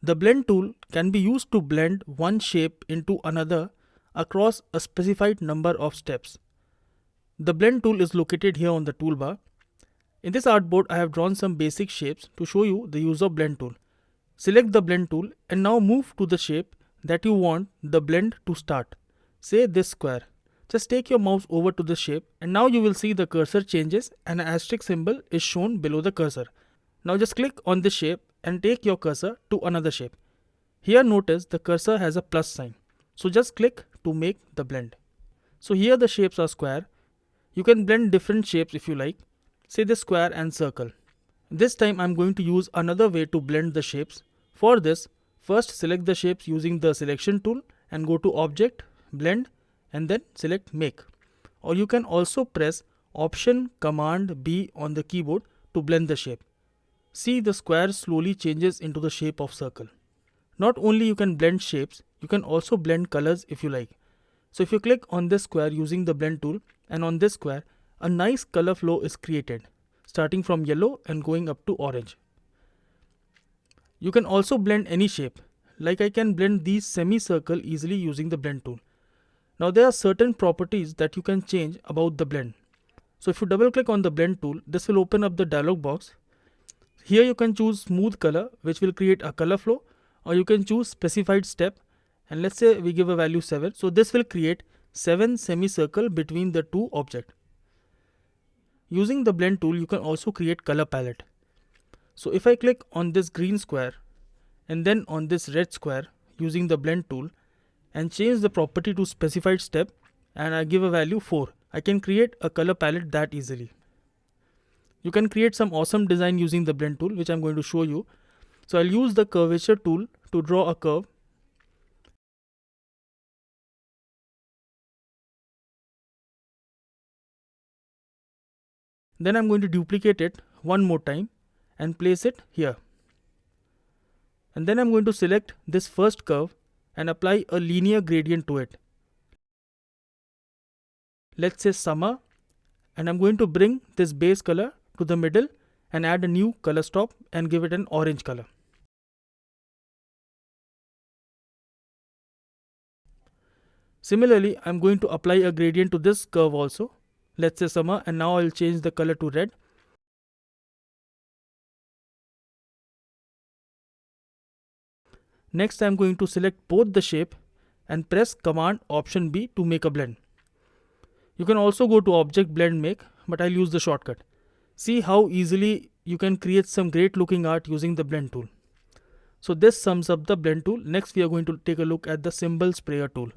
The blend tool can be used to blend one shape into another across a specified number of steps. The blend tool is located here on the toolbar. In this artboard, I have drawn some basic shapes to show you the use of blend tool. Select the blend tool and now move to the shape that you want the blend to start. Say this square. Just take your mouse over to the shape and now you will see the cursor changes and an asterisk symbol is shown below the cursor. Now just click on this shape and take your cursor to another shape. Here notice the cursor has a plus sign. So just click to make the blend. So here the shapes are square. You can blend different shapes if you like. Say this square and circle. This time I'm going to use another way to blend the shapes. For this, first select the shapes using the selection tool and go to Object, Blend and then select Make. Or you can also press Option Command B on the keyboard to blend the shape. See, the square slowly changes into the shape of circle. Not only you can blend shapes, you can also blend colors if you like. So if you click on this square using the blend tool and on this square, a nice color flow is created, starting from yellow and going up to orange. You can also blend any shape, like I can blend these semicircle easily using the blend tool. Now there are certain properties that you can change about the blend. So if you double click on the blend tool, this will open up the dialog box. Here you can choose smooth color, which will create a color flow, or you can choose specified step, and let's say we give a value 7. So this will create 7 semicircle between the two objects. Using the blend tool, you can also create color palette. So if I click on this green square and then on this red square using the blend tool and change the property to specified step and I give a value 4, I can create a color palette that easily. You can create some awesome design using the blend tool, which I'm going to show you. So I'll use the curvature tool to draw a curve. Then I'm going to duplicate it one more time and place it here. And then I'm going to select this first curve and apply a linear gradient to it. Let's say summer, and I'm going to bring this base color to the middle and add a new color stop and give it an orange color. Similarly, I'm going to apply a gradient to this curve also. Let's say summer, and now I'll change the color to red. Next, I'm going to select both the shape and press Command Option B to make a blend. You can also go to Object Blend Make, but I'll use the shortcut. See how easily you can create some great looking art using the blend tool. So this sums up the blend tool. Next, we are going to take a look at the symbol sprayer tool.